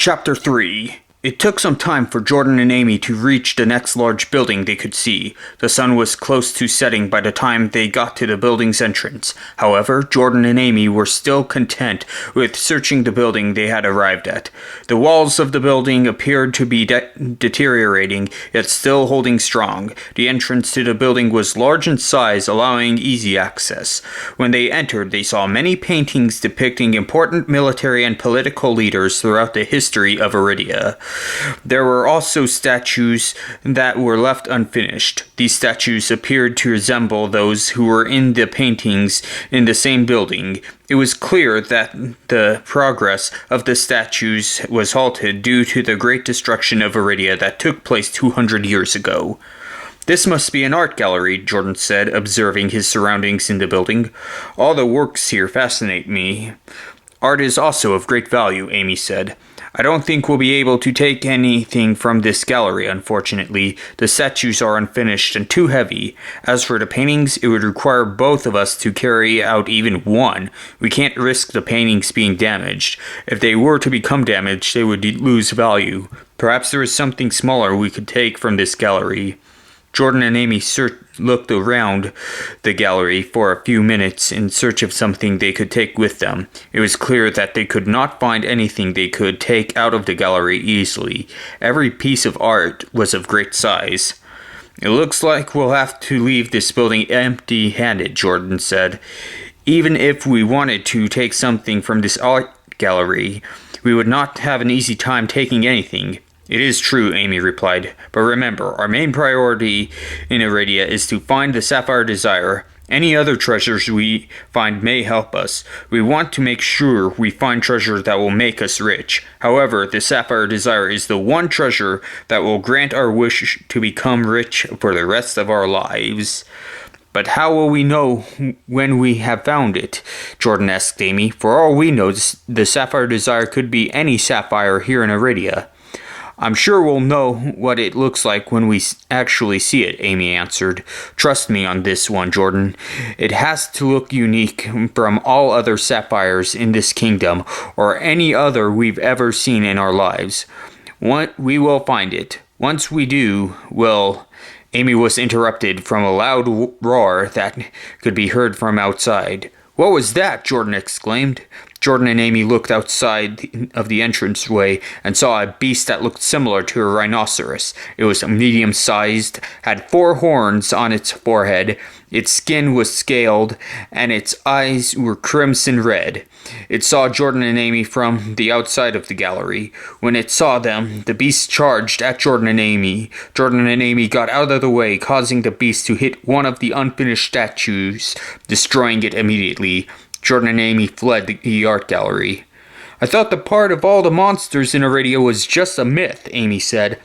Chapter 3. It took some time for Jordan and Amy to reach the next large building they could see. The sun was close to setting by the time they got to the building's entrance. However, Jordan and Amy were still content with searching the building they had arrived at. The walls of the building appeared to be deteriorating, yet still holding strong. The entrance to the building was large in size, allowing easy access. When they entered, they saw many paintings depicting important military and political leaders throughout the history of Iridia. There were also statues that were left unfinished. These statues appeared to resemble those who were in the paintings in the same building. It was clear that the progress of the statues was halted due to the great destruction of Iridia that took place 200 years ago. "This must be an art gallery," Jordan said, observing his surroundings in the building. "All the works here fascinate me." "Art is also of great value," Amy said. "I don't think we'll be able to take anything from this gallery, unfortunately. The statues are unfinished and too heavy. As for the paintings, it would require both of us to carry out even one. We can't risk the paintings being damaged. If they were to become damaged, they would lose value. Perhaps there is something smaller we could take from this gallery." Jordan and Amy looked around the gallery for a few minutes in search of something they could take with them. It was clear that they could not find anything they could take out of the gallery easily. Every piece of art was of great size. "It looks like we'll have to leave this building empty-handed," Jordan said. "Even if we wanted to take something from this art gallery, we would not have an easy time taking anything." "It is true," Amy replied, "but remember, our main priority in Iridia is to find the Sapphire Desire. Any other treasures we find may help us. We want to make sure we find treasure that will make us rich. However, the Sapphire Desire is the one treasure that will grant our wish to become rich for the rest of our lives." "But how will we know when we have found it?" Jordan asked Amy. "For all we know, the Sapphire Desire could be any sapphire here in Iridia." "I'm sure we'll know what it looks like when we actually see it," Amy answered. "Trust me on this one, Jordan. It has to look unique from all other sapphires in this kingdom, or any other we've ever seen in our lives. We will find it. Once we do, Amy was interrupted from a loud roar that could be heard from outside. "What was that?" Jordan exclaimed. Jordan and Amy looked outside of the entranceway and saw a beast that looked similar to a rhinoceros. It was medium-sized, had 4 horns on its forehead, its skin was scaled, and its eyes were crimson red. It saw Jordan and Amy from the outside of the gallery. When it saw them, the beast charged at Jordan and Amy. Jordan and Amy got out of the way, causing the beast to hit one of the unfinished statues, destroying it immediately. Jordan and Amy fled the art gallery. "I thought the part of all the monsters in Iridia was just a myth," Amy said.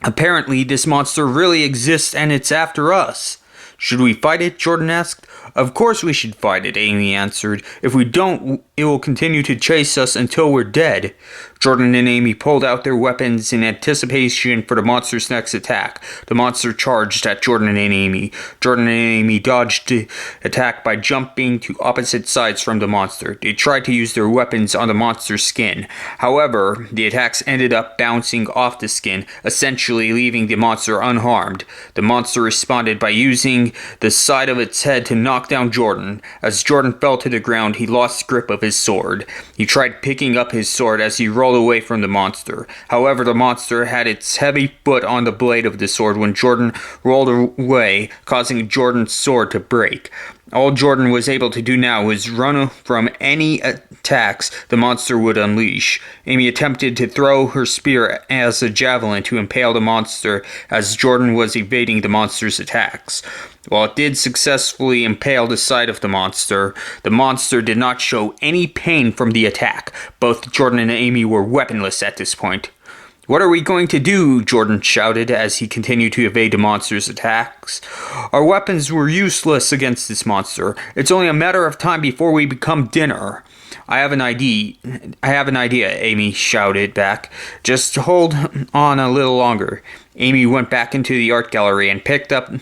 "Apparently this monster really exists and it's after us." "Should we fight it?" Jordan asked. "Of course we should fight it," Amy answered. "If we don't, it will continue to chase us until we're dead." Jordan and Amy pulled out their weapons in anticipation for the monster's next attack. The monster charged at Jordan and Amy. Jordan and Amy dodged the attack by jumping to opposite sides from the monster. They tried to use their weapons on the monster's skin. However, the attacks ended up bouncing off the skin, essentially leaving the monster unharmed. The monster responded by using the side of its head to knock down Jordan. As Jordan fell to the ground, he lost grip of his sword. He tried picking up his sword as he rolled away from the monster. However, the monster had its heavy foot on the blade of the sword when Jordan rolled away, causing Jordan's sword to break. All Jordan was able to do now was run from any attacks the monster would unleash. Amy attempted to throw her spear as a javelin to impale the monster as Jordan was evading the monster's attacks. While it did successfully impale the side of the monster did not show any pain from the attack. Both Jordan and Amy were weaponless at this point. "What are we going to do?" Jordan shouted as he continued to evade the monster's attacks. "Our weapons were useless against this monster. It's only a matter of time before we become dinner." I have an idea, Amy shouted back. "Just hold on a little longer." Amy went back into the art gallery and picked up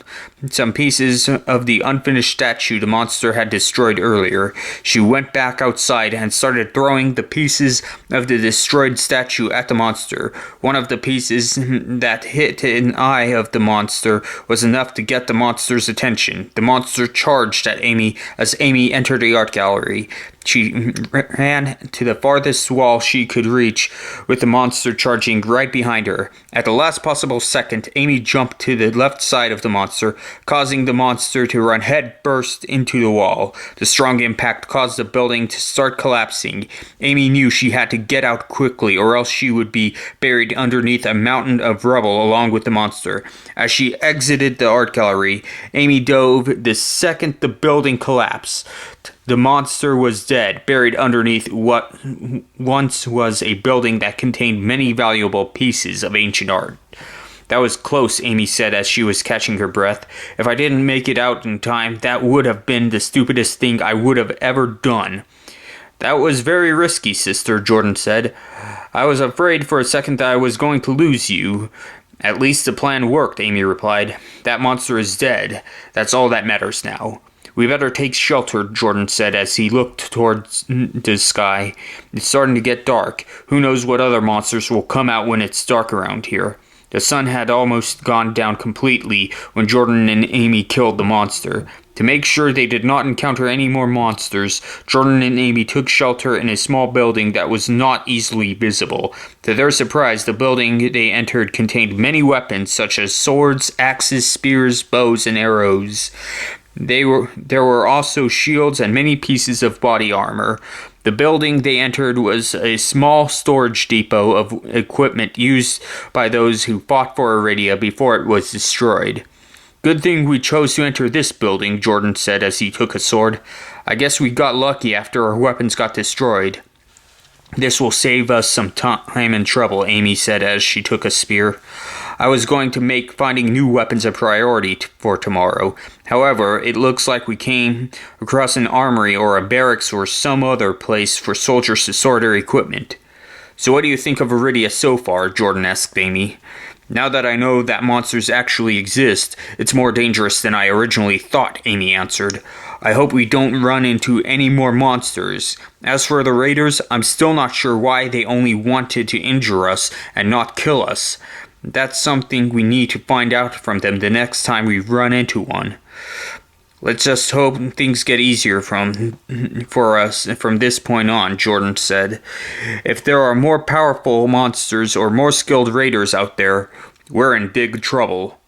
some pieces of the unfinished statue the monster had destroyed earlier. She went back outside and started throwing the pieces of the destroyed statue at the monster. One of the pieces that hit an eye of the monster was enough to get the monster's attention. The monster charged at Amy as Amy entered the art gallery. She ran to the farthest wall she could reach, with the monster charging right behind her. At the last possible second, Amy jumped to the left side of the monster, causing the monster to run head-first into the wall. The strong impact caused the building to start collapsing. Amy knew she had to get out quickly, or else she would be buried underneath a mountain of rubble along with the monster. As she exited the art gallery, Amy dove the second the building collapsed. The monster was dead, buried underneath what once was a building that contained many valuable pieces of ancient art. "That was close," Amy said as she was catching her breath. "If I didn't make it out in time, that would have been the stupidest thing I would have ever done." "That was very risky, sister," Jordan said. "I was afraid for a second that I was going to lose you." "At least the plan worked," Amy replied. "That monster is dead. That's all that matters now." "We better take shelter," Jordan said as he looked towards the sky. "It's starting to get dark. Who knows what other monsters will come out when it's dark around here." The sun had almost gone down completely when Jordan and Amy killed the monster. To make sure they did not encounter any more monsters, Jordan and Amy took shelter in a small building that was not easily visible. To their surprise, the building they entered contained many weapons such as swords, axes, spears, bows, and arrows. There were also shields and many pieces of body armor. The building they entered was a small storage depot of equipment used by those who fought for Iridia before it was destroyed. "Good thing we chose to enter this building," Jordan said as he took a sword. "I guess we got lucky after our weapons got destroyed." "This will save us some time and trouble," Amy said as she took a spear. "I was going to make finding new weapons a priority for tomorrow. However, it looks like we came across an armory or a barracks or some other place for soldiers to store their equipment." "So what do you think of Iridia so far?" Jordan asked Amy. "Now that I know that monsters actually exist, it's more dangerous than I originally thought," Amy answered. "I hope we don't run into any more monsters. As for the raiders, I'm still not sure why they only wanted to injure us and not kill us. That's something we need to find out from them the next time we run into one. Let's just hope things get easier for us from this point on," Jordan said. "If there are more powerful monsters or more skilled raiders out there, we're in big trouble."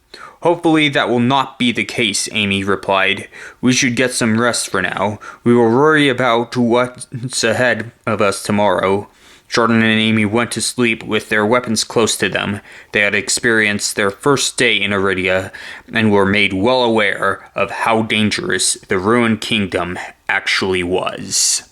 "Hopefully that will not be the case," Amy replied. "We should get some rest for now. We will worry about what's ahead of us tomorrow." Jordan and Amy went to sleep with their weapons close to them. They had experienced their first day in Iridia and were made well aware of how dangerous the Ruined Kingdom actually was.